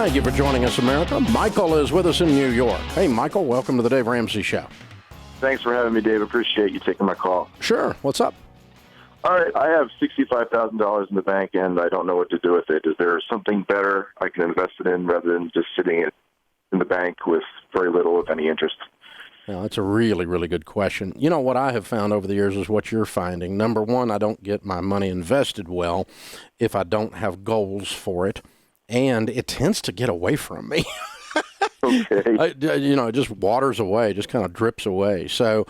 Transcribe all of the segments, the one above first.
Thank you for joining us, America. Michael is with us in New York. Hey, Michael, welcome to the Dave Ramsey Show. Thanks for having me, Dave. Appreciate you taking my call. Sure. What's up? All right. I have $65,000 in the bank, and I don't know what to do with it. Is there something better I can invest it in rather than just sitting it in the bank with very little, if any, interest? Now, that's a really, really good question. You know, what I have found over the years is what you're finding. Number one, I don't get my money invested well if I don't have goals for it, and it tends to get away from me. Okay. It just waters away, just kind of drips away. So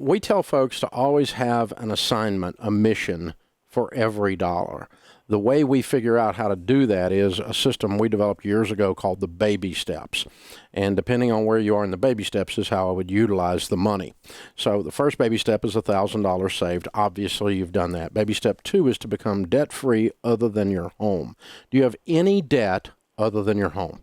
we tell folks to always have an assignment, a mission for every dollar. The way we figure out how to do that is a system we developed years ago called the baby steps. And depending on where you are in the baby steps is how I would utilize the money. So the first baby step is $1,000 saved. Obviously, you've done that. Baby step 2 is to become debt-free other than your home. Do you have any debt other than your home?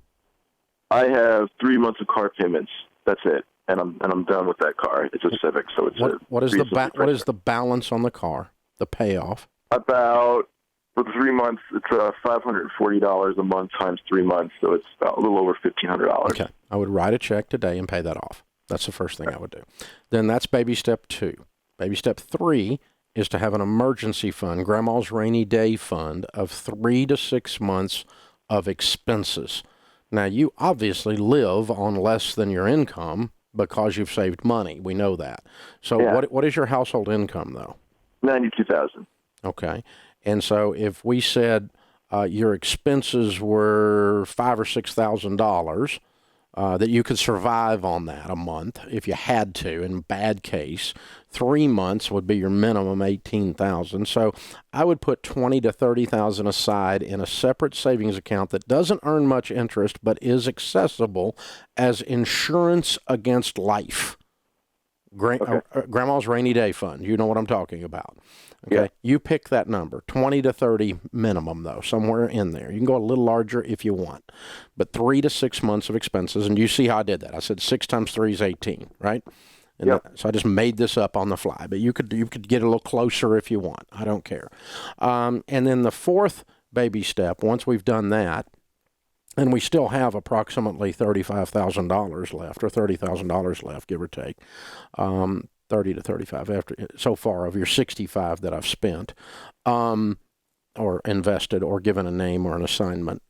I have 3 months of car payments. That's it, and I'm done with that car. It's a Civic, so it's what is the balance on the car? The payoff? About for the 3 months, it's $540 a month times 3 months, so it's about a little over $1,500. Okay, I would write a check today and pay that off. That's the first thing I would do. Then that's baby step 2. Baby step 3 is to have an emergency fund, Grandma's rainy day fund of 3 to 6 months of expenses. Now, you obviously live on less than your income because you've saved money. We know that. So what is your household income, though? $92,000. Okay. And so if we said your expenses were $5,000 or $6,000, that you could survive on that a month if you had to, in bad case, 3 months would be your minimum, $18,000. So I would put $20,000 to $30,000 aside in a separate savings account that doesn't earn much interest but is accessible as insurance against life. Grandma's rainy day fund. You know what I'm talking about. Okay. Yeah. You pick that number, 20 to 30 minimum, though, somewhere in there. You can go a little larger if you want, but 3 to 6 months of expenses. And you see how I did that. I said 6 times 3 is 18, right? And yep. So I just made this up on the fly, but you could get a little closer if you want. I don't care. And then the fourth baby step, once we've done that, and we still have approximately $35,000 left, or $30,000 left, give or take, 30 to 35 after so far of your 65 that I've spent, or invested, or given a name or an assignment.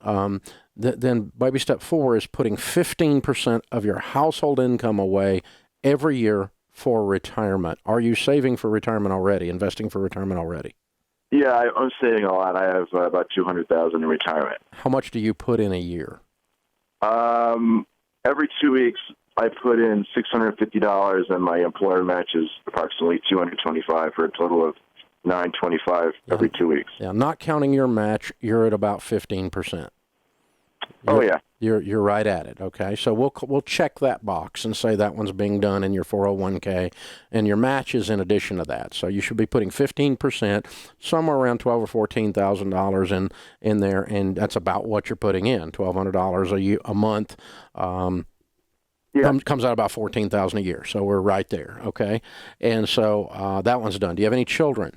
Then baby step 4 is putting 15% of your household income away every year for retirement. Are you saving for retirement already? Investing for retirement already? Yeah, I'm saving a lot. I have about $200,000 in retirement. How much do you put in a year? Every 2 weeks, I put in $650, and my employer matches approximately $225 for a total of $925 every 2 weeks. Yeah, not counting your match, you're at about 15%. You're right at it. Okay, so we'll check that box and say that one's being done in your 401k, and your match is in addition to that. So you should be putting 15%, somewhere around $12,000 or $14,000 in there, and that's about what you're putting in, $1,200 a month. Comes out about $14,000 a year. So we're right there. Okay, and so that one's done. Do you have any children?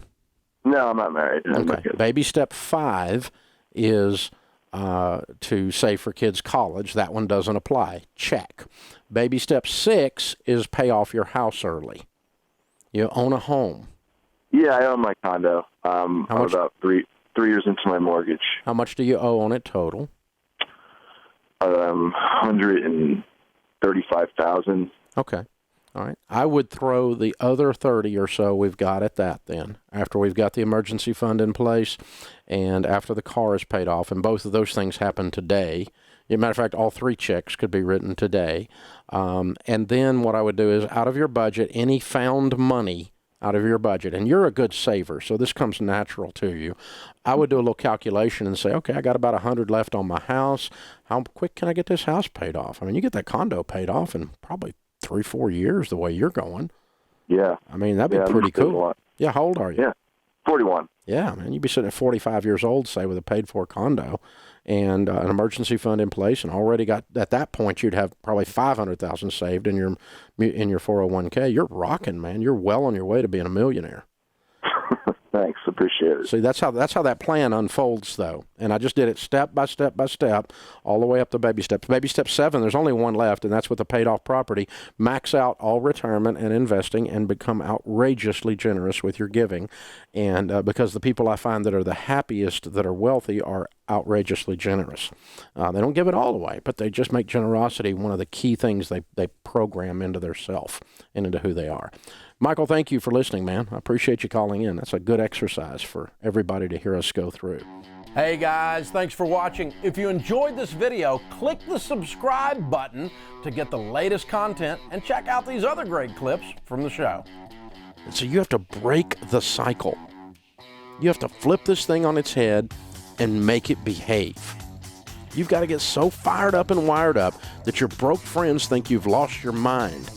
No, I'm not married. Okay. Baby step 5 is to save for kids' college. That one doesn't apply. Check. Baby step 6 is pay off your house early. You own a home. Yeah, I own my condo. I'm about three years into my mortgage. How much do you owe on it total? $135,000. Okay. All right. I would throw the other 30 or so we've got at that then, after we've got the emergency fund in place and after the car is paid off, and both of those things happen today. As a matter of fact, all 3 checks could be written today. And then what I would do is, out of your budget, any found money out of your budget, and you're a good saver, so this comes natural to you, I would do a little calculation and say, okay, I got about $100 left on my house. How quick can I get this house paid off? I mean, you get that condo paid off in probably 3-4 years the way you're going. Yeah. I mean, that'd be pretty cool. Yeah, how old are you? Yeah, 41. Yeah, man, you'd be sitting at 45 years old, say, with a paid-for condo and an emergency fund in place, and already got, at that point, you'd have probably $500,000 saved in your 401k. You're rocking, man. You're well on your way to being a millionaire. Thanks. Appreciate it. See, that's how that plan unfolds, though. And I just did it step by step by step, all the way up to baby steps. Baby step 7, there's only one left, and that's with the paid-off property. Max out all retirement and investing and become outrageously generous with your giving. And because the people I find that are the happiest, that are wealthy, are outrageously generous. They don't give it all away, but they just make generosity one of the key things they program into their self and into who they are. Michael, thank you for listening, man. I appreciate you calling in. That's a good exercise for everybody to hear us go through. Hey guys, thanks for watching. If you enjoyed this video, click the subscribe button to get the latest content and check out these other great clips from the show. So you have to break the cycle. You have to flip this thing on its head and make it behave. You've got to get so fired up and wired up that your broke friends think you've lost your mind.